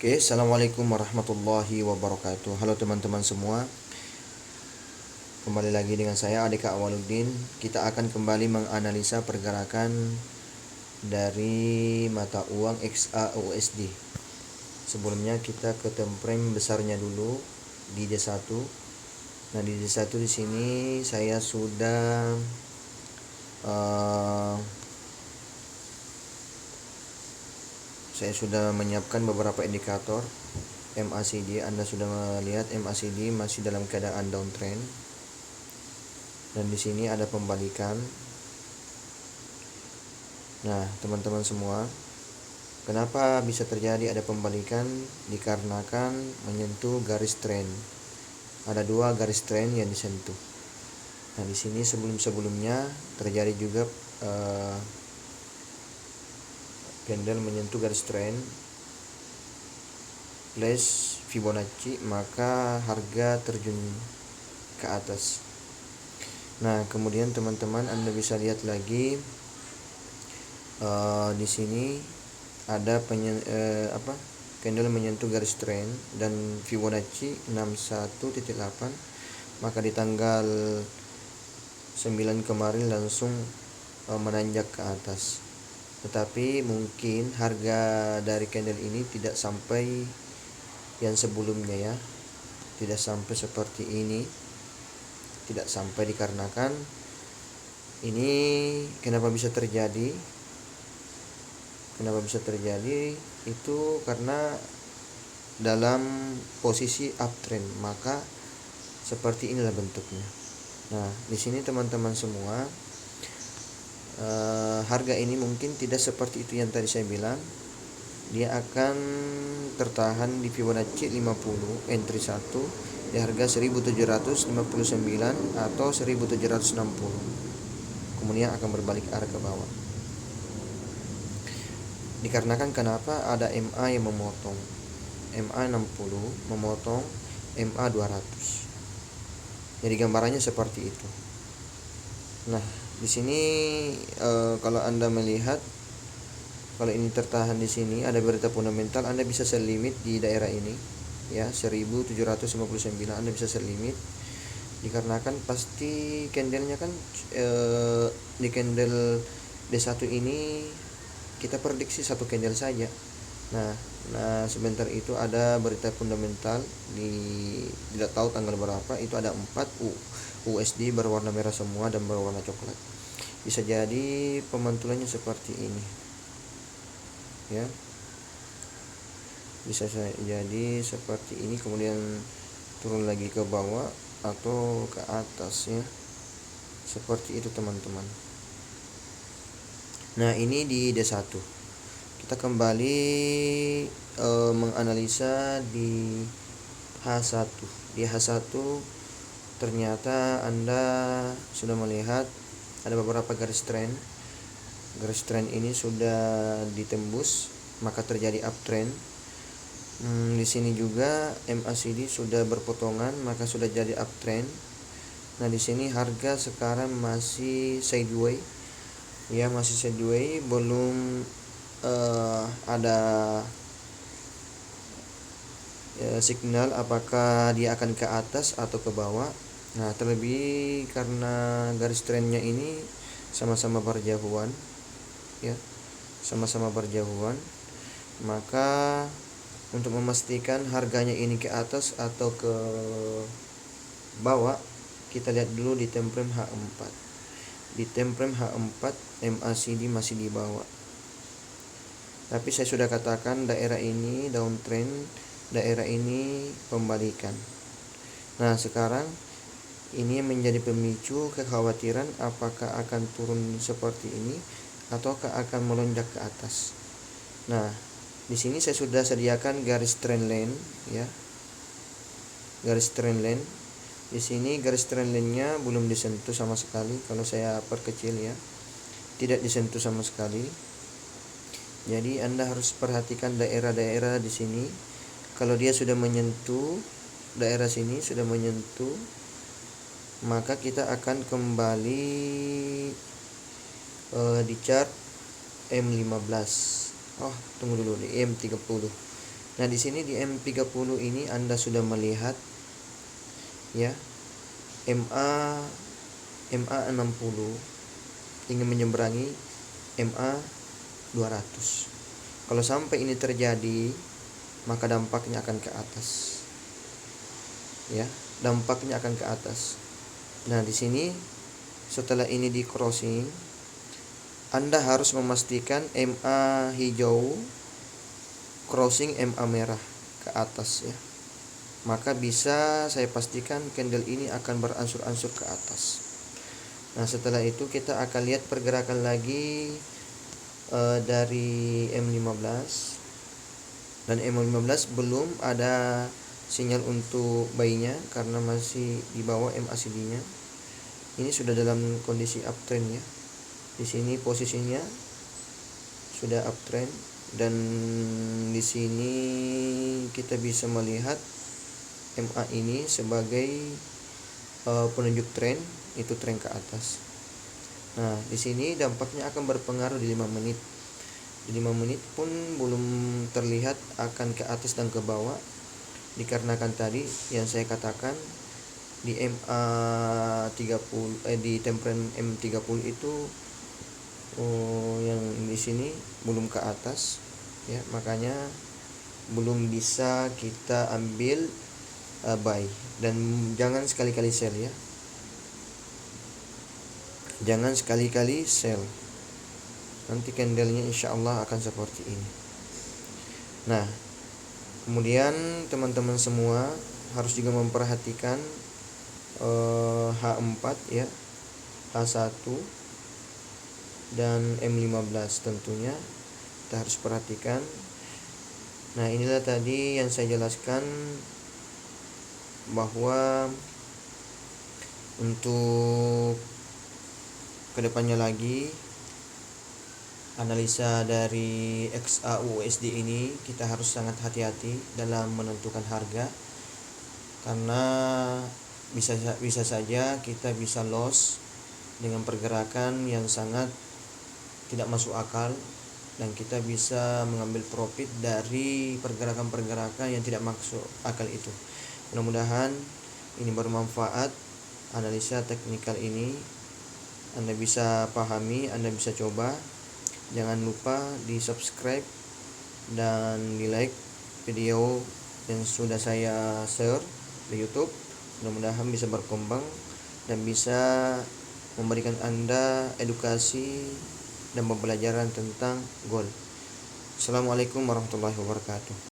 Oke, assalamualaikum warahmatullahi wabarakatuh. Halo teman-teman semua, kembali lagi dengan saya Adeka Awaluddin. Kita akan kembali menganalisa pergerakan dari mata uang XAUSD. Sebelumnya kita ke time frame besarnya dulu di D1. Nah, di D1 di sini saya sudah menyiapkan beberapa indikator MACD. Anda sudah melihat MACD masih dalam keadaan downtrend. Dan di sini ada pembalikan. Nah, teman-teman semua, kenapa bisa terjadi ada pembalikan? Dikarenakan menyentuh garis trend. Ada dua garis trend yang disentuh. Nah, di sini sebelumnya terjadi juga candle menyentuh garis trend plus Fibonacci, maka harga terjun ke atas. Nah, kemudian teman-teman Anda bisa lihat lagi di sini ada candle menyentuh garis trend dan Fibonacci 61.8, maka di tanggal 9 kemarin langsung menanjak ke atas. Tetapi mungkin harga dari candle ini tidak sampai yang sebelumnya ya, tidak sampai seperti ini, tidak sampai dikarenakan ini kenapa bisa terjadi itu karena dalam posisi uptrend, maka seperti inilah bentuknya. Nah, di sini teman-teman semua, harga ini mungkin tidak seperti itu yang tadi saya bilang. Dia akan tertahan di Fibonacci 50 entry 1 di harga 1759 atau 1760, kemudian akan berbalik arah ke bawah. Dikarenakan kenapa? Ada MA yang memotong, MA 60 memotong MA 200. Jadi gambarannya seperti itu. Nah, di sini kalau Anda melihat, kalau ini tertahan di sini ada berita fundamental, Anda bisa sell limit di daerah ini ya, 1759 Anda bisa sell limit. Dikarenakan pasti candlenya kan di candle D1 ini kita prediksi satu candle saja. Nah, sebentar itu ada berita fundamental tidak tahu tanggal berapa, itu ada 4 USD berwarna merah semua dan berwarna coklat. Bisa jadi pemantulannya seperti ini ya, bisa jadi seperti ini, kemudian turun lagi ke bawah atau ke atas ya, seperti itu teman-teman. Nah, ini di D1. Kita kembali menganalisa di H1. Di H1 ternyata Anda sudah melihat ada beberapa garis trend. Garis trend ini sudah ditembus, maka terjadi uptrend. Di sini juga MACD sudah berpotongan, maka sudah jadi uptrend. Nah, di sini harga sekarang masih sideways ya, masih sideways, belum ada signal apakah dia akan ke atas atau ke bawah. Nah, terlebih karena garis trendnya ini sama-sama berjauhan ya, sama-sama berjauhan, maka untuk memastikan harganya ini ke atas atau ke bawah, kita lihat dulu di time frame H4. Di time frame H4 MACD masih di bawah, tapi saya sudah katakan daerah ini downtrend, daerah ini pembalikan. Nah, sekarang ini menjadi pemicu kekhawatiran apakah akan turun seperti ini ataukah akan melonjak ke atas. Nah, di sini saya sudah sediakan garis trend line ya, garis trend line. Di sini garis trend line-nya belum disentuh sama sekali. Kalau saya perkecil ya, tidak disentuh sama sekali. Jadi Anda harus perhatikan daerah-daerah di sini. Kalau dia sudah menyentuh daerah sini, sudah menyentuh, maka kita akan kembali di chart M15. Tunggu dulu, di M30. Nah, di sini di M30 ini Anda sudah melihat ya, MA 60 ingin menyeberangi MA 200. Kalau sampai ini terjadi, maka dampaknya akan ke atas. Ya, dampaknya akan ke atas. Nah, di sini setelah ini di crossing, Anda harus memastikan MA hijau crossing MA merah ke atas ya. Maka bisa saya pastikan candle ini akan beransur-ansur ke atas. Nah, setelah itu kita akan lihat pergerakan lagi dari M15. Dan M15 belum ada sinyal untuk buy-nya karena masih di bawah MACD-nya. Ini sudah dalam kondisi uptrend ya. Di sini posisinya sudah uptrend, dan di sini kita bisa melihat MA ini sebagai penunjuk tren, itu tren ke atas. Nah, di sini dampaknya akan berpengaruh di 5 menit. Di 5 menit pun belum terlihat akan ke atas dan ke bawah, dikarenakan tadi yang saya katakan di MA30 di temperan M30 itu yang di sini belum ke atas ya, makanya belum bisa kita ambil buy. Dan jangan sekali-kali sell ya, jangan sekali-kali sell, nanti candlenya insya Allah akan seperti ini. Nah, kemudian teman-teman semua harus juga memperhatikan H4 ya, H1 dan M15 tentunya kita harus perhatikan. Nah, inilah tadi yang saya jelaskan bahwa untuk kedepannya lagi analisa dari XAUUSD ini kita harus sangat hati-hati dalam menentukan harga, karena bisa saja kita bisa loss dengan pergerakan yang sangat tidak masuk akal, dan kita bisa mengambil profit dari pergerakan-pergerakan yang tidak masuk akal itu. Mudah-mudahan ini bermanfaat. Analisa teknikal ini Anda bisa pahami, Anda bisa coba. Jangan lupa di subscribe dan di like video yang sudah saya share di YouTube. Mudah-mudahan bisa berkembang dan bisa memberikan Anda edukasi dan pembelajaran tentang gold. Assalamualaikum warahmatullahi wabarakatuh.